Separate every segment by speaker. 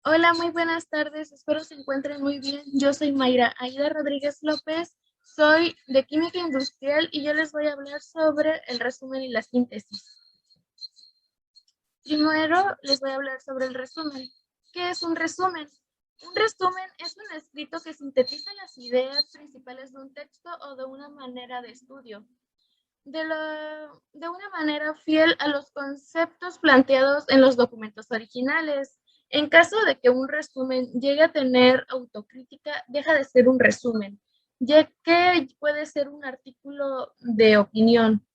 Speaker 1: Hola, muy buenas tardes. Espero se encuentren muy bien. Yo soy Mayra Aida Rodríguez López. Soy de Química Industrial y yo les voy a hablar sobre el resumen y la síntesis. Primero les voy a hablar sobre el resumen. ¿Qué es un resumen? Un resumen es un escrito que sintetiza las ideas principales de un texto o de una manera de estudio, de una manera fiel a los conceptos planteados en los documentos originales. En caso de que un resumen llegue a tener autocrítica, deja de ser un resumen, ya que puede ser un artículo de opinión.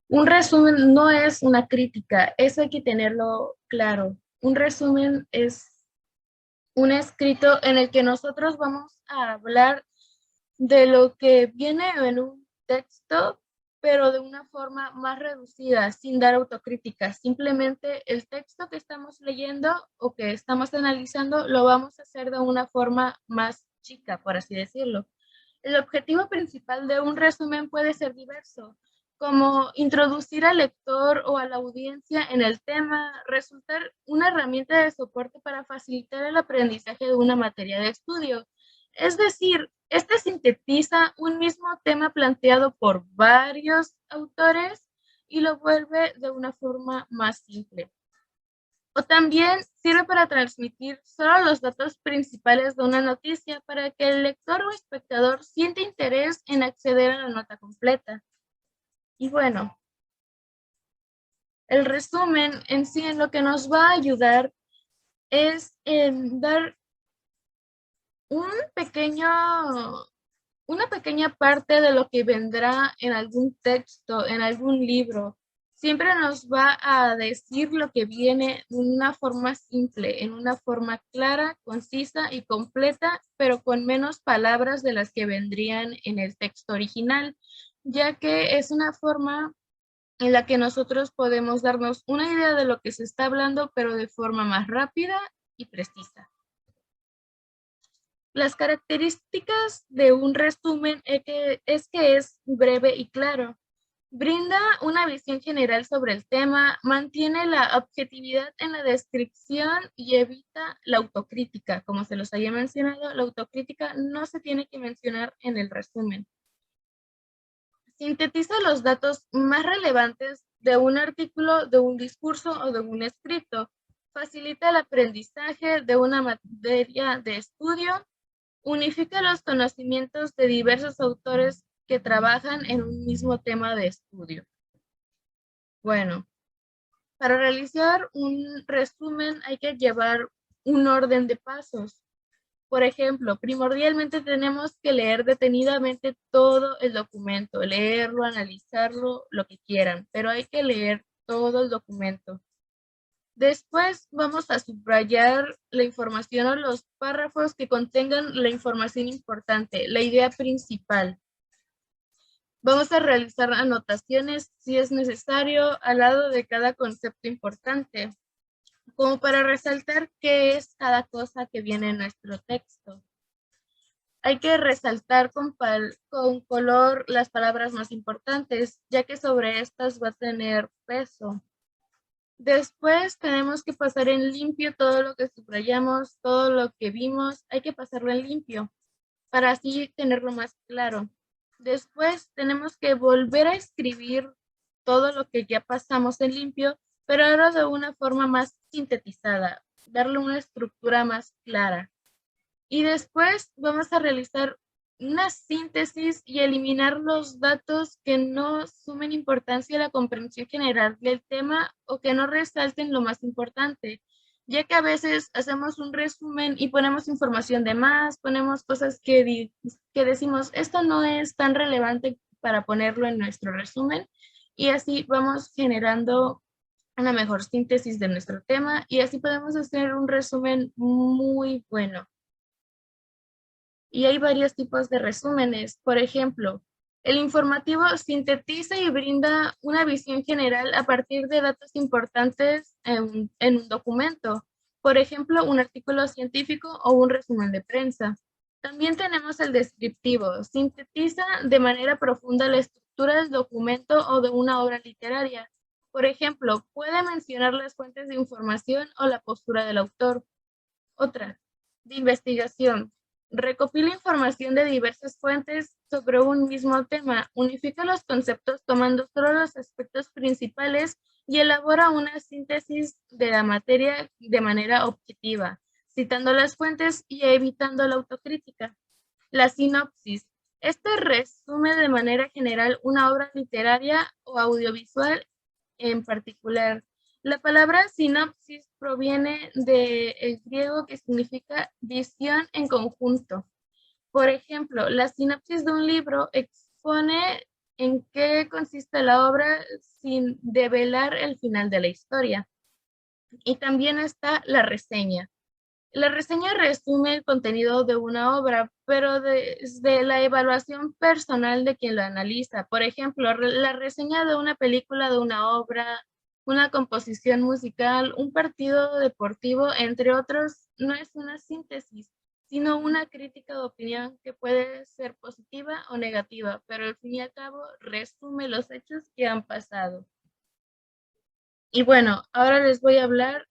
Speaker 1: Un resumen no es una crítica, eso hay que tenerlo claro. Un resumen es un escrito en el que nosotros vamos a hablar de lo que viene en un texto, pero de una forma más reducida, sin dar autocrítica. Simplemente el texto que estamos leyendo o que estamos analizando lo vamos a hacer de una forma más chica, por así decirlo. El objetivo principal de un resumen puede ser diverso, como introducir al lector o a la audiencia en el tema, resultar una herramienta de soporte para facilitar el aprendizaje de una materia de estudio. Es decir, este sintetiza un mismo tema planteado por varios autores y lo vuelve de una forma más simple. O también sirve para transmitir solo los datos principales de una noticia para que el lector o espectador sienta interés en acceder a la nota completa. Y bueno, el resumen en sí en lo que nos va a ayudar es en dar un pequeño una pequeña parte de lo que vendrá en algún texto, en algún libro. Siempre nos va a decir lo que viene de una forma simple, en una forma clara, concisa y completa, pero con menos palabras de las que vendrían en el texto original, ya que es una forma en la que nosotros podemos darnos una idea de lo que se está hablando, pero de forma más rápida y precisa. Las características de un resumen es que es breve y claro. Brinda una visión general sobre el tema, mantiene la objetividad en la descripción y evita la autocrítica. Como se los había mencionado, la autocrítica no se tiene que mencionar en el resumen. Sintetiza los datos más relevantes de un artículo, de un discurso o de un escrito. Facilita el aprendizaje de una materia de estudio. Unifica los conocimientos de diversos autores que trabajan en un mismo tema de estudio. Bueno, para realizar un resumen hay que llevar un orden de pasos. Por ejemplo, primordialmente tenemos que leer detenidamente todo el documento, leerlo, analizarlo, lo que quieran, pero hay que leer todo el documento. Después vamos a subrayar la información o los párrafos que contengan la información importante, la idea principal. Vamos a realizar anotaciones, si es necesario, al lado de cada concepto importante, como para resaltar qué es cada cosa que viene en nuestro texto. Hay que resaltar con color las palabras más importantes, ya que sobre estas va a tener peso. Después tenemos que pasar en limpio todo lo que subrayamos, todo lo que vimos, hay que pasarlo en limpio para así tenerlo más claro. Después tenemos que volver a escribir todo lo que ya pasamos en limpio, pero ahora de una forma más sintetizada, darle una estructura más clara. Y después vamos a realizar una síntesis y eliminar los datos que no sumen importancia a la comprensión general del tema o que no resalten lo más importante, ya que a veces hacemos un resumen y ponemos información de más, ponemos cosas que decimos, esto no es tan relevante para ponerlo en nuestro resumen, y así vamos generando una mejor síntesis de nuestro tema y así podemos hacer un resumen muy bueno. Y hay varios tipos de resúmenes. Por ejemplo, el informativo sintetiza y brinda una visión general a partir de datos importantes en un documento. Por ejemplo, un artículo científico o un resumen de prensa. También tenemos el descriptivo. Sintetiza de manera profunda la estructura del documento o de una obra literaria. Por ejemplo, puede mencionar las fuentes de información o la postura del autor. Otra, de investigación. Recopila información de diversas fuentes sobre un mismo tema, unifica los conceptos tomando solo los aspectos principales y elabora una síntesis de la materia de manera objetiva, citando las fuentes y evitando la autocrítica. La sinopsis. Este resume de manera general una obra literaria o audiovisual en particular. La palabra sinopsis proviene del griego que significa visión en conjunto. Por ejemplo, la sinopsis de un libro expone en qué consiste la obra sin develar el final de la historia. Y también está la reseña. La reseña resume el contenido de una obra, pero desde la evaluación personal de quien lo analiza. Por ejemplo, la reseña de una película, de una obra, una composición musical, un partido deportivo, entre otros, no es una síntesis, sino una crítica de opinión que puede ser positiva o negativa, pero al fin y al cabo resume los hechos que han pasado. Y bueno, ahora les voy a hablar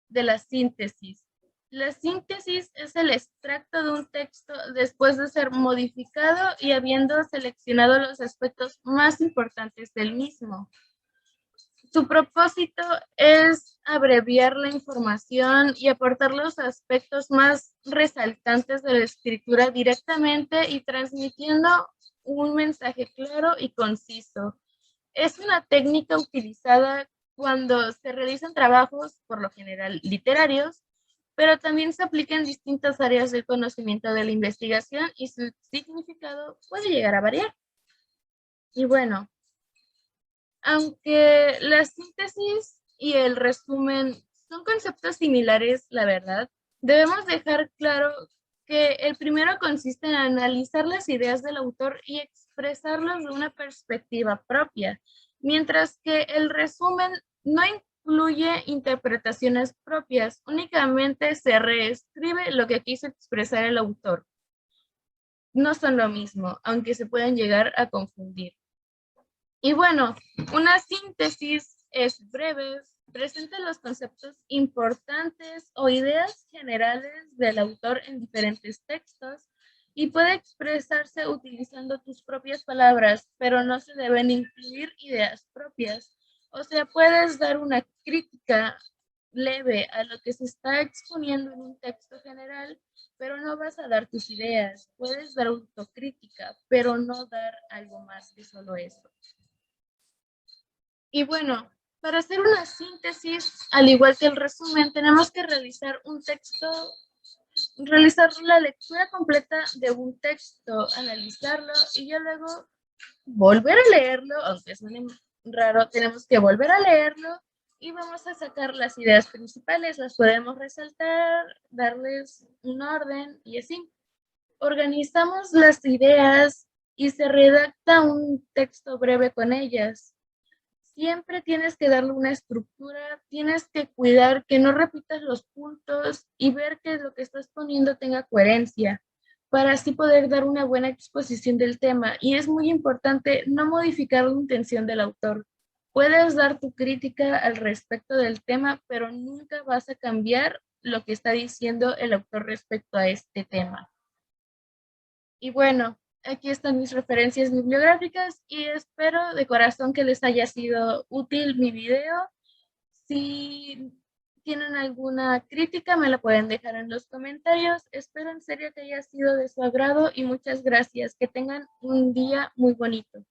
Speaker 1: de la síntesis. La síntesis es el extracto de un texto después de ser modificado y habiendo seleccionado los aspectos más importantes del mismo. Su propósito es abreviar la información y aportar los aspectos más resaltantes de la escritura directamente y transmitiendo un mensaje claro y conciso. Es una técnica utilizada cuando se realizan trabajos, por lo general literarios, pero también se aplica en distintas áreas del conocimiento de la investigación y su significado puede llegar a variar. Y bueno, aunque la síntesis y el resumen son conceptos similares, la verdad, debemos dejar claro que el primero consiste en analizar las ideas del autor y expresarlas de una perspectiva propia, mientras que el resumen no incluye interpretaciones propias, únicamente se reescribe lo que quiso expresar el autor. No son lo mismo, aunque se pueden llegar a confundir. Y bueno, una síntesis es breve, presenta los conceptos importantes o ideas generales del autor en diferentes textos y puede expresarse utilizando tus propias palabras, pero no se deben incluir ideas propias. O sea, puedes dar una crítica leve a lo que se está exponiendo en un texto general, pero no vas a dar tus ideas. Puedes dar autocrítica, pero no dar algo más que solo eso. Y bueno, para hacer una síntesis, al igual que el resumen, tenemos que realizar un texto, realizar la lectura completa de un texto, analizarlo y ya luego volver a leerlo, aunque suene raro, tenemos que volver a leerlo y vamos a sacar las ideas principales, las podemos resaltar, darles un orden y así. Organizamos las ideas y se redacta un texto breve con ellas. Siempre tienes que darle una estructura, tienes que cuidar que no repitas los puntos y ver que lo que estás poniendo tenga coherencia para así poder dar una buena exposición del tema. Y es muy importante no modificar la intención del autor. Puedes dar tu crítica al respecto del tema, pero nunca vas a cambiar lo que está diciendo el autor respecto a este tema. Y bueno, aquí están mis referencias bibliográficas y espero de corazón que les haya sido útil mi video. Si tienen alguna crítica, me la pueden dejar en los comentarios. Espero en serio que haya sido de su agrado y muchas gracias. Que tengan un día muy bonito.